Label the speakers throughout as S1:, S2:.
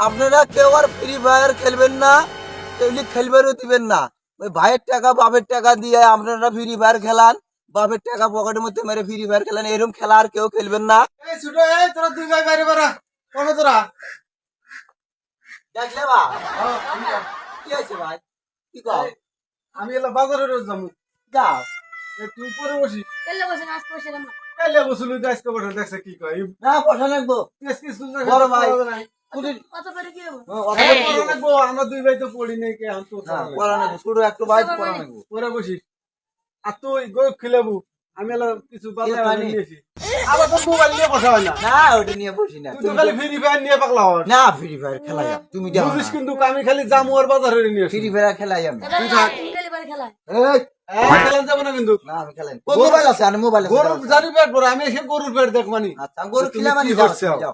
S1: আপনারা কেউ আর free fire খেলবেন না, এগুলি খেলবেনও দিবেন না। ওই ভাইয়ের টাকা বাপের টাকা দিয়ে আপনারা ফ্রি ফায়ার খেলান, বাপের টাকা পকেটের মধ্যে মেরে ফ্রি ফায়ার খেলান, এরকম খেলা আর কেউ খেলবেন না।
S2: এই ছোট এই তোরা দুই ভাই বাইরে বেরা কোন তোরা
S1: দেখলে ভাই কি আছে ভাই, কি কও
S2: আমি এলা বাজারে রোজ যাবো
S1: যাও
S2: তুই পরে বসি
S3: কেলে বসে নাচ বসে না
S2: কাইলে বসুলি আজকে বসে দেখছে কি কয়
S1: না পয়সা লাগবো
S2: কেস কি সুন্দর
S1: বড় ভাই।
S3: কত করে কি হবো
S2: আমরা দুই ভাই তো পড়ি নাই কে আম তো
S1: পড়া লাগবো শুরু একটু ভাই পড়া লাগবো।
S2: পরে বসি আর তুই গো খেলাবো আমি এলা কিছু বাজার
S1: খেলাবানি?
S2: করে নিয়েছি আবার তো মোবাইল নিয়ে বসা হয় না
S1: না ওটা নিয়ে বসি না,
S2: তুই তো খালি ফ্রি ফায়ার নিয়ে পাগলা হস
S1: না ফ্রি ফায়ার খেলাই আমি, তুমি যাও
S2: বুঝিস কিন্তু আমি খালি জামু আর বাজারে নিয়ে আসি
S1: ফ্রি ফায়ার খেলাই আমি।
S3: ডেলিভারি খেলা
S1: এই
S2: খেলেন যাবো না কিন্তু
S1: না আমি খেলাই কোন মোবাইল আছে? আর মোবাইল আছে
S2: গরুর জারি পেট বড় আমি এসে গরুর পেট দেখ মানি
S1: আচ্ছা গরু
S2: তুমি
S1: খিলা মানে
S2: কি
S1: যাও
S2: করছো?
S1: যাও।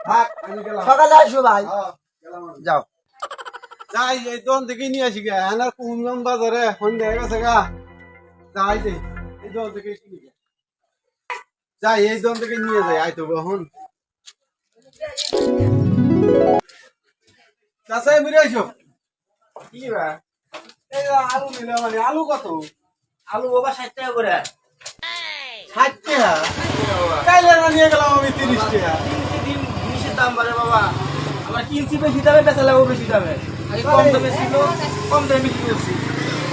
S2: থাক আমি গেলাম
S1: সকালে আসো ভাই,
S2: গেলাম আমি।
S1: যাও।
S2: যাই এই দোকান থেকে নিয়ে আসি গা আনার কুমলাম বাজারে সন্ধ্যা হয়ে গেছে গা যাই দে এই দোকান থেকে কিনি গে যাই এই দোকান থেকে নিয়ে যাই আইতো এখন চাষা মিরে আইসো কি বা এই যে আলু নিলে মানে আলু কত
S4: আলু বাবা 60 টাকা করে
S2: 60 টাকা কাইলে না নিয়ে গেলাম আমি 30 টাকা
S4: দিন জিনিসের দাম বাড়ে বাবা আমরা কিনছি বেশি দামে বেচা লাগবো বেশি দামে আগে কম দামে ছিল কম দামে বিক্রি করছি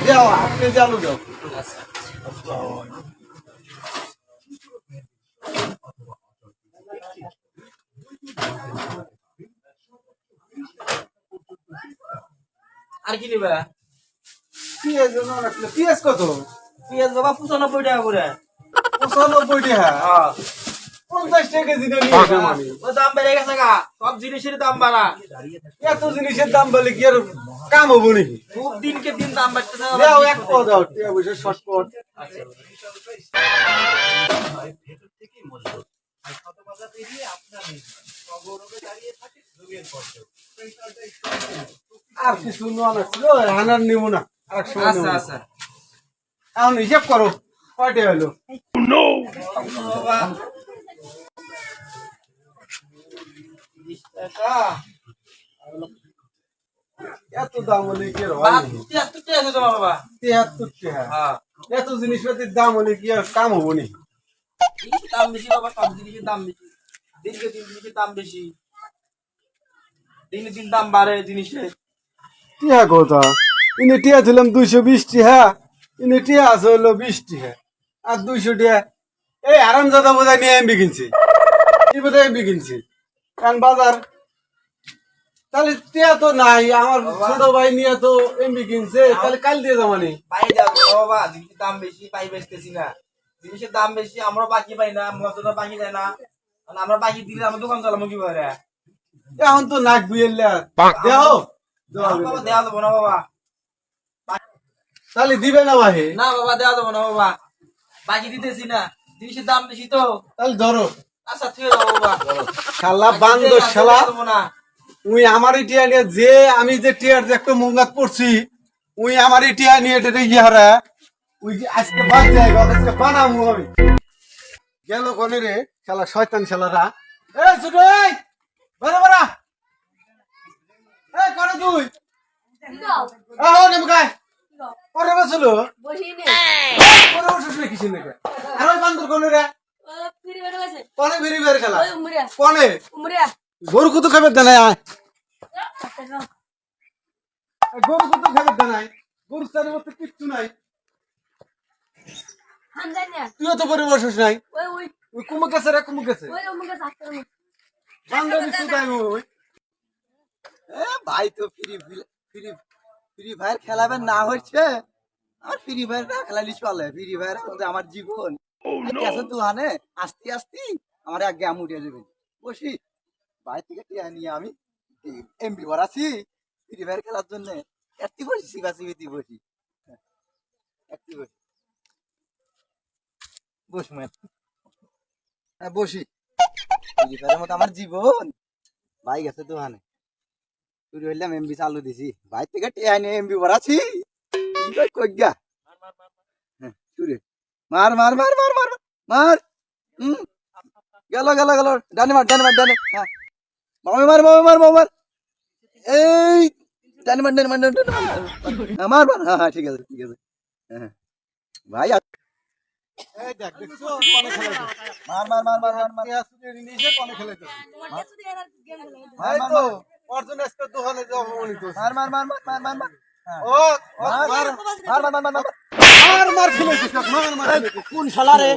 S2: দাও হাফ কেজি আলু দাও
S4: আর কি নিবা
S2: পেঁয়াজ পেঁয়াজ কত
S4: পেঁয়াজ বাবা 95 টাকা করে
S2: 95 টাকা
S4: হ্যাঁ
S2: 50 টাকা কেজি নিয়ে আসলাম আমি
S4: ও দাম বেড়ে গেছে গা সব জিনিসের দাম বাড়া
S2: এত জিনিসের দাম বলে কি আর কাম হবো নাকি
S4: খুব দিনকে দিন দাম বাড়তেছে
S2: দাও এক পদ দাও টিয়া বসে শর্টকট আর কিছু না ছিল আনার নিব না আর সময় নেব
S4: আচ্ছা
S2: না।
S4: আচ্ছা
S2: এখন হিসাব করো কয়টা হলো
S4: বাবা 30 টাকা
S2: এত দাম হলে কি আর হয় নাকি?
S4: 73 টাকা আছে তোমার বাবা
S2: 73 টাকা
S4: হ্যাঁ
S2: এত জিনিসপাতির দাম হলে কি আর কাম হবো নাকি
S4: জিনিসের দাম বেশি বাবা সব জিনিসের দাম বেশি দিনকে দিন জিনিসের দাম বেশি দিনে দিন দাম বাড়ে জিনিসের
S2: টিয়া কথা ইনি টিয়া ছিলাম 220 টিয়া ইনি টিয়া আছে হলো 20 টিয়া আর 200 টিয়া এই আরামজাদা বোধহয় নিয়ে এমবি কিনছি এই বোধহয় এমবি কিনছি কারণ বাজার তাহলে টিয়া তো নাই আমার ছোট ভাই নিয়ে তো এমবি কিনছে তাহলে কাল দিয়ে জমানি
S4: পাই যাবো না বাবা জিনিসের দাম বেশি পাই বেচতেছি না জিনিসের দাম বেশি আমরা বাকি পাই না মজুরা বাকি দেয় না আর আমরা বাকি দিলে আমরা দোকান চালাবো কি করে
S2: এখন তো নাক বুয়েল্লা দেও
S4: বাবা দেওয়া দেবো না বাবা
S2: তাহলে দিবে না ভাই
S4: না বাবা দেওয়া দেবো না বাবা বাকি দিতেছি না জিনিসের দাম বেশি তো
S2: তাহলে ধরো
S4: আচ্ছা ঠিক আছে বাবা
S2: শালা বান্দ
S4: দেওয়া
S2: শালা
S4: দেবো না
S2: উই আমারই টিয়া নিয়ে যে আমি যে টিয়ার যে একটা মুঙ্গাত পড়ছি উই আমারই টিয়া নিয়ে এটা ইয়ে হারা উই যে আজকে বাদ যাইব আজকে বানাবো আমি গেল কোনে রে শালা শয়তান শালারা এই ছোট এই বড় বড় এই করে তুই আহ নেমকাই পরে বসলো
S3: বসি নে
S2: পরে বসছ না কিছু নাকি আর ওই বান্দর কোনে রে
S3: ফিরে বের গেছে
S2: কোনে বেরি বের খেলা
S3: ওই উমরিয়া
S2: কোনে
S3: উমরিয়া
S2: গরু কত খাবে দেনা গরু কত খাবে দেনা গরু তার মতো কিচ্ছু নাই
S3: হান জানি না
S2: তুইও তো পরে বসছ নাই
S3: ওই ওই
S2: ওই কুমুক গেছে রে কুমুক গেছে
S3: ওই উমরিয়া থাকতে
S2: বান্ধবী সুদাই ওই
S1: এ ভাই তো ফ্রি ফ্রি ফ্রি ফায়ার খেলাবেন না হচ্ছে, আর ফ্রি ফায়ার না খেলালি চলে, ফ্রি ফায়ার কিন্তু আমার জীবন। কেসের দোকানে আস্তে আস্তে আমার এক গ্যাম উঠে যাবে, বসি ভাই থেকে টিয়া নিয়ে আমি এমবি ভরাছি ফ্রি ফায়ার খেলার জন্য, একটি বসি শিবাসিবিতি বসি একটি বসি বসবো হ্যাঁ বসি ফ্রি ফায়ারের মতো আমার জীবন। ভাই গেছে দোকানে চুরি হইলাম এমবি চালু দিছি, ভাই থেকে টিয়া নিয়ে এমবি ভরাছি কইগা চুরি মার মার মার মার মার মার গেল গেল গেল ডানে মার ডানে মার ডানে হ্যাঁ বাবা মার বাবা মার বাবা মার এই টান মার মার হ্যাঁ ঠিক আছে হ্যাঁ ভাই
S2: এই দেখ দেখছো কোনে খেলাইতো
S1: মার
S2: টিয়া চুরি নিছে কোনে খেলাইতো
S3: তোমার শুধু এর গেম খেলে
S2: এই তো অর্জুন আজকে দোকানে যাও অপমানিত
S1: মার
S2: ও
S1: মার
S2: মার খেলাইছিস মার খেলাইছিস
S1: কোন শালা রে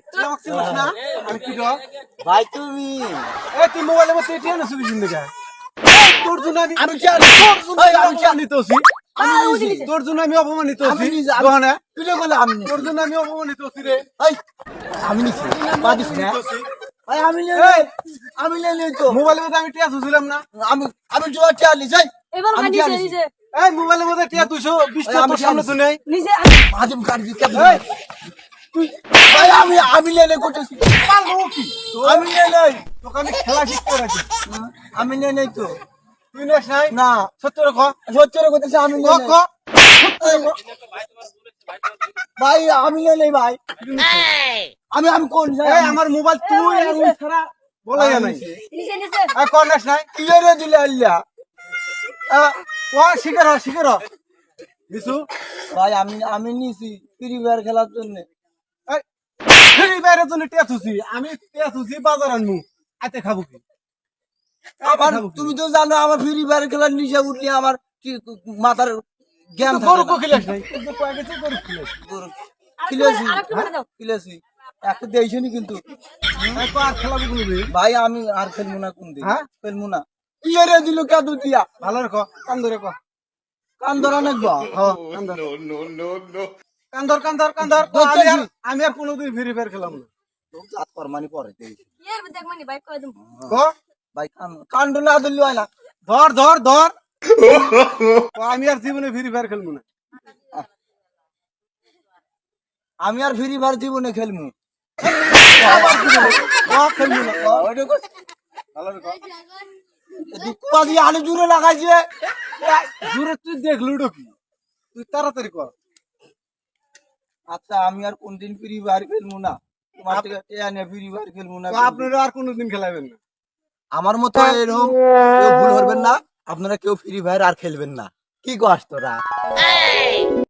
S2: তুই আমাকে চিনিস না আমি কি রে
S1: ভাই তুমি
S2: এই তুই মোবাইলের মধ্যে টিয়া না ছবি জিন্দগা তোর জন্য
S1: আমি জানি আমি জানি
S2: অপমানিত হচ্ছি তোর জন্য আমি অপমানিত
S1: আমি
S2: হচ্ছি
S1: নিজে-
S2: দোকানে
S1: তুই বলে আমি
S2: তোর জন্য আমি অপমানিত হচ্ছি রে
S1: এই আমি নিছি বাদিস না ভাই আমি নেই তো
S2: মোবাইলের মধ্যে আমি টিয়া ছুছিলাম না
S1: আমি জোয়ার চালি যাই
S3: এবার
S1: আমি
S3: নিচে
S1: জানি।
S3: নিচে
S2: এই মোবাইলের মধ্যে টিয়া 220 টা
S1: আমি
S2: তোর সামনে
S1: জানি।
S2: তো নেই
S3: নিচে
S1: মাঝে কাট দিতে
S2: এই তুই
S1: ভাই আমি নেই করতেছি
S2: পারবো কি
S1: আমি নেই
S2: তোকে আমি খেলা শিখতে রাখি
S1: আমি নেই তো
S2: তুই নেস নাই
S1: না
S2: সত্য রেখ
S1: সত্যি করতেছি আমি
S2: ক ক
S1: ভাই আমি নেই ভাই আমি কোন
S2: এই আমার মোবাইল তুই আর ওই ছাড়া বলা যায় নাই
S3: নিচে নিচে
S2: এই কর নেস নাই
S1: কি রে দিলে আল্লাহ
S2: ও শিকার হ বিশু
S1: ভাই আমি নিছি ফ্রি ফায়ার খেলার জন্য
S2: এই বাইরে তো টিয়া থুছি আমি টিয়া থুছি বাজার আনমু আইতে খাবো কি
S1: আমার তুমি তো জানো আমার ফ্রি ফায়ার খেলার নিশা উঠলে আমার মাথার জ্ঞান
S2: গরু
S1: থাকে
S2: কো খেলাস নাই তুই তো কয়ে গেছিস গরু খেলাস
S1: কিলেছি
S3: আরেকটু করে দাও
S1: কিলেছি একটা দেইছনি কিন্তু
S2: এই তো আর খেলাবো বলবি
S1: ভাই আমি আর খেলবো না কোন দিন
S2: হ্যাঁ?
S1: খেলবো না কি রে দিল কাদু দিয়া
S2: ভালো রেখ কান ধরে ক
S1: কান ধরা নাকবা
S2: হ্যাঁ কান ধর
S1: ধরতেছি।
S2: আমি আর কোনোদিন ফ্রি ফায়ার খেলাম না
S1: জাত করমানি পরে দেই
S3: এর দেখ মানে বাইক করে দিম
S2: ক
S1: ভাই কান না দিল হয় না
S2: ধর আমি আর জীবনে ফ্রি ফায়ার খেলবো না
S1: আমি আর ফ্রি ফায়ার জীবনে খেলবো
S2: খেলবো না ভালো রেখ
S1: দুঃখবাদী আলু জুড়ে লাগাইছে
S2: দূরে তুই দেখলু কি তুই তাড়াতাড়ি কর
S1: আচ্ছা আমি আর কোনদিন ফ্রি ফায়ার খেলবো না তোমার থেকে ফ্রি ফায়ার খেলবো না
S2: আপনারা আর কোনোদিন খেলাবেন না
S1: আমার মতো এরকম কেউ ভুল করবেন না আপনারা কেউ ফ্রি ফায়ার আর খেলবেন না কি কষ্ট তোরা